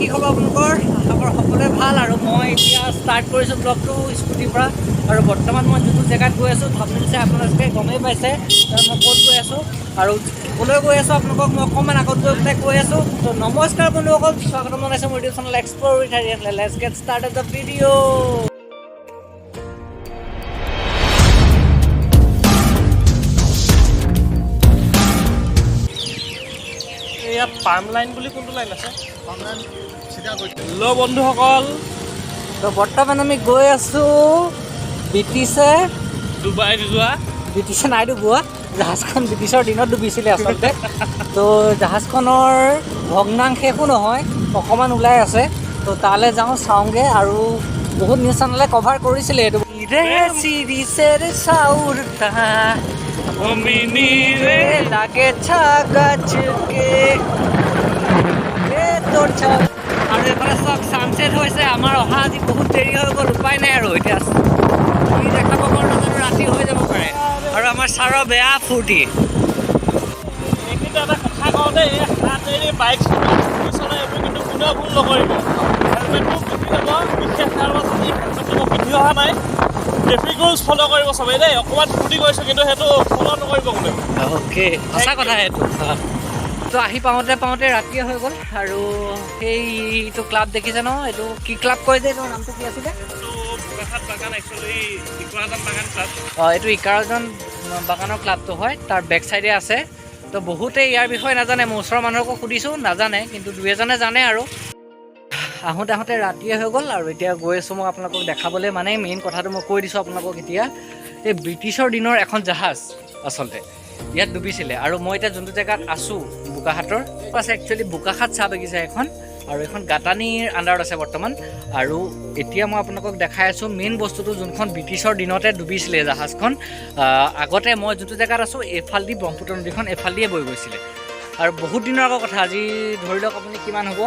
কি খবৰ আপোনালোকৰ? আশা কৰোঁ সকলোৱে ভাল। আৰু মই এতিয়া ষ্টাৰ্ট কৰিছোঁ ব্লগটো স্কুটিৰ পৰা। আৰু বৰ্তমান মই যোনটো জেগাত গৈ আছোঁ থাম্বনেইল চাই আপোনালোকে গমেই পাইছে মই ক'ত গৈ আছোঁ আৰু ক'লৈ গৈ আছোঁ আপোনালোকক মই অকণমান আগত গৈ পেলাই কৈ আছোঁ। তো নমস্কাৰ বন্ধুসকল, স্বাগতম জনাইছোঁ মোৰ ইউটিউব চেনেল এক্সপ্ল'ৰ উইথ হাৰিয়ান। Let's get started the video'. ইয়াত পাৰ্ম লাইন বুলি কোনটো লাইন আছে? হেল্ল' বন্ধুসকল, তো বৰ্তমান আমি গৈ আছোঁ ব্ৰিটিছে ডুবাই যোৱা। ব্ৰিটিছে নাই ডুবোৱা, জাহাজখন ব্ৰিটিছৰ দিনত ডুবিছিলে আচলতে। তো জাহাজখনৰ ভগ্নাংশ একো নহয়, অকণমান ওলাই আছে। তো তালৈ যাওঁ, চাওঁগৈ। আৰু বহুত নিউজ চেনেলে কভাৰ কৰিছিলে এইটো। লাগে আৰু এইফালে চব ছানছেট হৈছে। আমাৰ অহা আজি বহুত দেৰি হৈ গ'ল, উপায় নাই আৰু এতিয়া দেখাব পাৰোঁ নাজানো, ৰাতি হৈ যাব পাৰে। আৰু আমাৰ ছাৰৰ বেয়া ফূৰ্তি। এইখিনিতে এটা কথা কওঁ দেই, হাতেৰে বাইক চলাই এইবোৰ কিন্তু কোনেও ভুল নকৰিব। হেলমেটটো পিন্ধি ল'ব, বিশেষ কাৰণত আজি হেলমেটটো মই পিন্ধি অহা নাই। ট্ৰেফিক ৰুলছ ফ'ল' কৰিব চবেই দেই। অকণমান ফূৰ্তি কৰিছোঁ কিন্তু সেইটো ফ'ল' নকৰিব কোনেও। অ'কে, সঁচা কথা সেইটো। তো আহি পাওঁতে পাওঁতে ৰাতিয়ে হৈ গ'ল। আৰু সেইটো ক্লাব দেখিছে ন, এইটো কি ক্লাব কয় যে, এইটো নামটো কি আছিলে? এইটো ইকাৰজন বাগানৰ ক্লাবটো হয়, তাৰ বেক চাইডে আছে। তো বহুতেই ইয়াৰ বিষয়ে নাজানে, মোৰ ওচৰৰ মানুহকো সুধিছোঁ, নাজানে, কিন্তু দুই এজনে জানে। আৰু আহোঁতে আহোঁতে ৰাতিয়ে হৈ গ'ল। আৰু এতিয়া গৈ আছোঁ মই আপোনালোকক দেখাবলৈ। মানে মেইন কথাটো মই কৈ দিছোঁ আপোনালোকক এতিয়া। এই ব্ৰিটিছৰ দিনৰ এখন জাহাজ আচলতে ইয়াত ডুবিছিলে। আৰু মই এতিয়া যোনটো জেগাত আছোঁ, বোকাখাটৰ আছে একচুৱেলি বোকাখাট চাহ বাগিচা এখন। আৰু এখন গাঁতানীৰ আণ্ডাৰত আছে বৰ্তমান। আৰু এতিয়া মই আপোনালোকক দেখাই আছোঁ মেইন বস্তুটো, যোনখন ব্ৰিটিছৰ দিনতে ডুবিছিলে জাহাজখন। আগতে মই যোনটো জেগাত আছোঁ, এইফালেদি ব্ৰহ্মপুত্ৰ নদীখন এইফালেদিয়ে বৈ গৈছিলে। আৰু বহুত দিনৰ আগৰ কথা, আজি ধৰি লওক আপুনি কিমান হ'ব,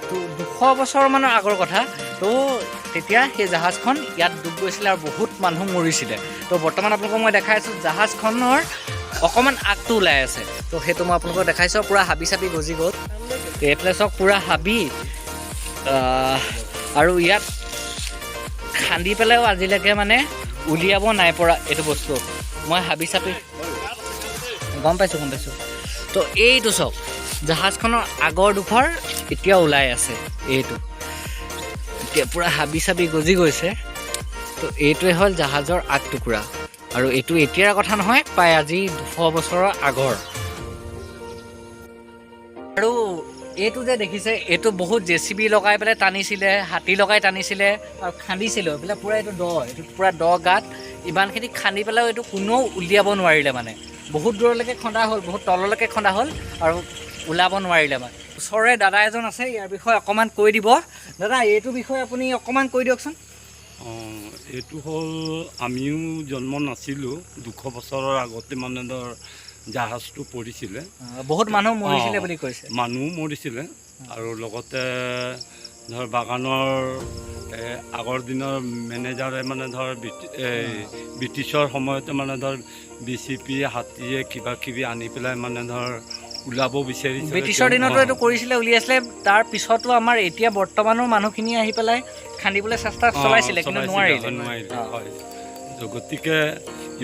200 বছৰমানৰ আগৰ কথা। তো তেতিয়া সেই জাহাজখন ইয়াত ডুব গৈছিলে আৰু বহুত মানুহ মৰিছিলে। তো বৰ্তমান আপোনালোকক মই দেখাই আছোঁ জাহাজখনৰ অকণমান আগটো ওলাই আছে। তো সেইটো মই আপোনালোকক দেখাইছোঁ। পূৰা হাবি চাবি গজি গ'ল, এইফালে চব পূৰা হাবি। আৰু ইয়াত খান্দি পেলাইও আজিলৈকে মানে উলিয়াব নাই পৰা এইটো বস্তু। মই হাবি চাবি গম পাইছোঁ। তো এইটো চব জাহাজখনৰ আগৰ ডোখৰ এতিয়া ওলাই আছে। এইটো এতিয়া পূৰা হাবি চাবি গজি গৈছে। তো এইটোৱে হ'ল জাহাজৰ আগ টুকুৰা। আৰু এইটো এতিয়াৰ কথা নহয়, প্ৰায় আজি 200 বছৰৰ আগৰ। আৰু এইটো যে দেখিছে, এইটো বহুত JCB লগাই পেলাই টানিছিলে, হাতী লগাই টানিছিলে আৰু খান্দিছিলে। এইফালে পূৰা এইটো এইটো পূৰা গাঁত ইমানখিনি খান্দি পেলাইও এইটো কোনেও উলিয়াব নোৱাৰিলে। মানে বহুত দূৰলৈকে খন্দা হ'ল, বহুত তললৈকে খন্দা হ'ল আৰু ওলাব নোৱাৰিলে। মানে ওচৰৰে দাদা এজন আছে, ইয়াৰ বিষয়ে অকণমান কৈ দিব। দাদা, এইটো বিষয়ে আপুনি অকণমান কৈ দিয়কচোন। এইটো হ'ল, আমিও জন্ম নাছিলোঁ, 200 বছৰৰ আগতে মানে ধৰ জাহাজটো পৰিছিলে। বহুত মানুহ মৰিছিলে বুলি কৈছে। মানুহ মৰিছিলে। আৰু লগতে ধৰ বাগানৰ আগৰ দিনৰ মেনেজাৰে মানে ধৰ ব্ৰিটিছৰ সময়তে মানে ধৰ BCP হাতীয়ে কিবা কিবি আনি পেলাই মানে ধৰ ওলাব বিচাৰিছে। ব্ৰিটিছৰ দিনতো এইটো কৰিছিলে, উলিয়াইছিলে। তাৰ পিছতো আমাৰ এতিয়া বৰ্তমানৰ মানুহখিনি আহি পেলাই খান্দিবলৈ চেষ্টা চলাইছিলে, কিন্তু নোৱাৰিলে। হয়, গতিকে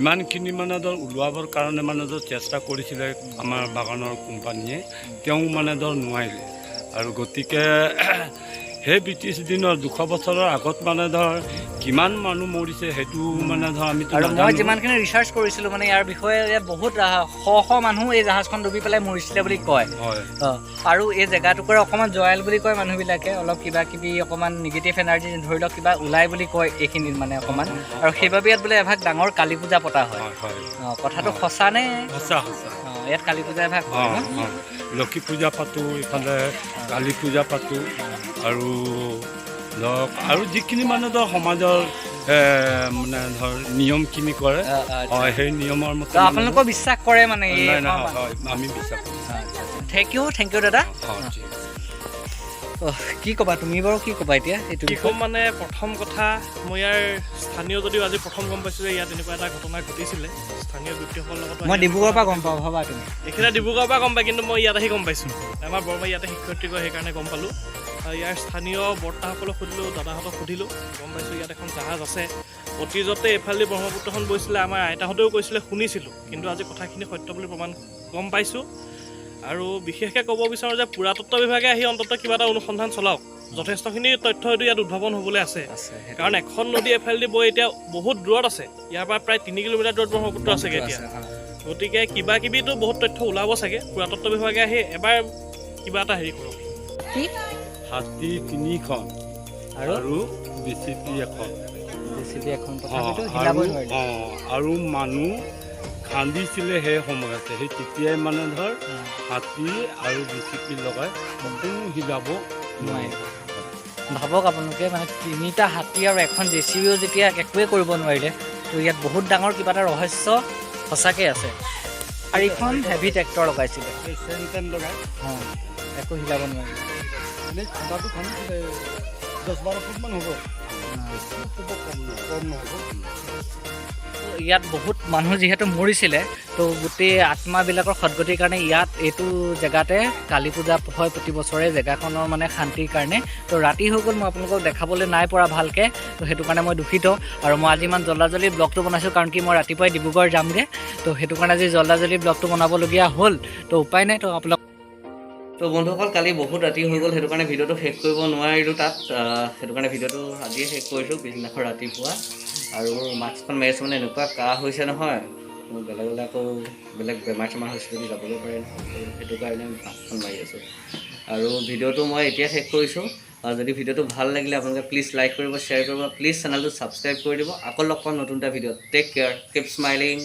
ইমানখিনি মানে ধৰ ওলোৱাবৰ কাৰণে মানে ধৰ চেষ্টা কৰিছিলে আমাৰ বাগানৰ কোম্পানীয়ে, তেওঁ মানে ধৰ নোৱাৰিলে। আৰু গতিকে সেই ব্ৰিটিছ দিনৰ 200 বছৰৰ আগত মানে ধৰ কিমান মানুহ মৰিছে সেইটো মানে ধৰ আমি। আৰু মই যিমানখিনি ৰিচাৰ্চ কৰিছিলোঁ, মানে ইয়াৰ বিষয়ে ইয়াত বহুত শ মানুহ এই জাহাজখন ডুবি পেলাই মৰিছিলে বুলি কয়। আৰু এই জেগাটুকুৰা অকণমান জয়াল বুলি কয় মানুহবিলাকে। অলপ কিবা কিবি অকণমান নিগেটিভ এনাৰ্জি ধৰি লওক কিবা ওলাই বুলি কয় এইখিনিত মানে অকণমান। আৰু সেইবাবে ইয়াত বোলে এভাগ ডাঙৰ কালী পূজা পতা হয়। কথাটো সঁচা নে? সঁচা। ইয়াত কালী পূজা এভাগ হয়। লক্ষী পূজা পাতোঁ, ইফালে কালী পূজা পাতোঁ। আৰু ধৰক আৰু যিখিনি মানে ধৰ সমাজৰ মানে ধৰ নিয়মখিনি কৰে, সেই নিয়মৰ মতে আপোনালোকৰ বিশ্বাস কৰে মানে? আমি বিশ্বাস কৰোঁ। থেংক ইউ দাদা। কি ক'বা তুমি বাৰু কি ক'বা এতিয়া এইটো কি ক'ম মানে প্ৰথম কথা মই ইয়াৰ স্থানীয় যদিও আজি প্ৰথম গম পাইছোঁ যে ইয়াত এনেকুৱা এটা ঘটনা ঘটিছিলে স্থানীয় ব্যক্তিসকলৰ লগত মই ডিব্ৰুগড়ৰ পৰা গম পাওঁ ভাবা তুমি এইখিনি ডিব্ৰুগড়ৰ পৰা গম পাই কিন্তু মই ইয়াত আহি গম পাইছোঁ আমাৰ বৰমাই ইয়াতে শিক্ষয়িত্ৰী কৰে সেইকাৰণে গম পালোঁ ইয়াৰ স্থানীয় বৰ্তাসকলক সুধিলোঁ দাদাহঁতক সুধিলোঁ গম পাইছোঁ ইয়াত এখন জাহাজ আছে অতীজতে এইফালে ব্ৰহ্মপুত্ৰখন গৈছিলে আমাৰ আইতাহঁতেও কৈছিলে শুনিছিলোঁ কিন্তু আজি কথাখিনি সত্য বুলি প্ৰমাণ গম পাইছোঁ আৰু বিশেষকৈ ক'ব বিচাৰোঁ যে পুৰাতত্ব বিভাগে আহি অন্ততঃ কিবা এটা অনুসন্ধান চলাওক যথেষ্টখিনি তথ্য হয়তো ইয়াত উদ্ভাৱন হ'বলৈ আছে কাৰণ এখন নদী এফালেদি বৈ এতিয়া বহুত দূৰত আছে ইয়াৰ পৰা প্ৰায় 3 কিলোমিটাৰ দূৰত ব্ৰহ্মপুত্ৰ আছেগৈ এতিয়া গতিকে কিবা কিবিতো বহুত তথ্য ওলাব চাগে পুৰাতত্ব বিভাগে আহি এবাৰ কিবা এটা হেৰি কৰক হাতী 3খন আৰু বিচিপি এখন আৰু মানুহ খান্দিছিলে সেই সময়তে সেই তেতিয়াই মানে ধৰ হাতী আৰু বিচিপি লগাই সম্পূৰ্ণ হিলাব নোৱাৰিব ভাবক আপোনালোকে মানে 3টা হাতী আৰু এখন জেচিবিও যেতিয়া একোৱে কৰিব নোৱাৰিলে তো ইয়াত বহুত ডাঙৰ কিবা এটা ৰহস্য সঁচাকৈ আছে 4খন হেভি ট্ৰেক্টৰ লগাইছিলে একো হিলাব নোৱাৰিলে এনেই খুটাটো খান্দিছিলে 10-12 ফুটমান হ'ব কম নহ'ব ইয়াত বহুত মানুহ যিহেতু মৰিছিলে তো গোটেই আত্মাবিলাকৰ সদগতিৰ কাৰণে ইয়াত এইটো জেগাতে কালী পূজা হয় প্ৰতি বছৰে জেগাখনৰ মানে শান্তিৰ কাৰণে তো ৰাতি হৈ গ'ল মই আপোনালোকক দেখাবলৈ নাই পৰা ভালকৈ তো সেইটো কাৰণে মই দুখিত আৰু মই আজি ইমান জল্দা-জল্দি ব্লগটো বনাইছোঁ কাৰণ কি মই ৰাতিপুৱাই ডিব্ৰুগড় যামগৈ তো সেইটো কাৰণে আজি জল্দা-জল্দি ব্লগটো বনাবলগীয়া হ'ল তো উপায় নাই তো আপোনালোক তো বন্ধুসকল কালি বহুত ৰাতি হৈ গ'ল সেইটো কাৰণে ভিডিঅ'টো শেষ কৰিব নোৱাৰিলোঁ তাত সেইটো কাৰণে ভিডিঅ'টো আজিয়ে শেষ কৰিছোঁ পিছদিনাখন ৰাতিপুৱা আৰু মাস্কখন মাৰি আছোঁ মানে এনেকুৱা কাহ হৈছে নহয় মোৰ বেলেগ আকৌ বেলেগ বেমাৰ হৈছে যদি যাবলৈ পাৰে নহয় সেইটো কাৰণে মাস্কখন মাৰি আছোঁ আৰু ভিডিঅ'টো মই এতিয়া শেষ কৰিছোঁ যদি ভিডিঅ'টো ভাল লাগিলে আপোনালোকে প্লিজ লাইক কৰিব শ্বেয়াৰ কৰিব প্লিজ চেনেলটো ছাবস্ক্ৰাইব কৰি দিব আকৌ লগ পাম নতুন এটা ভিডিঅ'ত টেক কেয়াৰ কিপ স্মাইলিং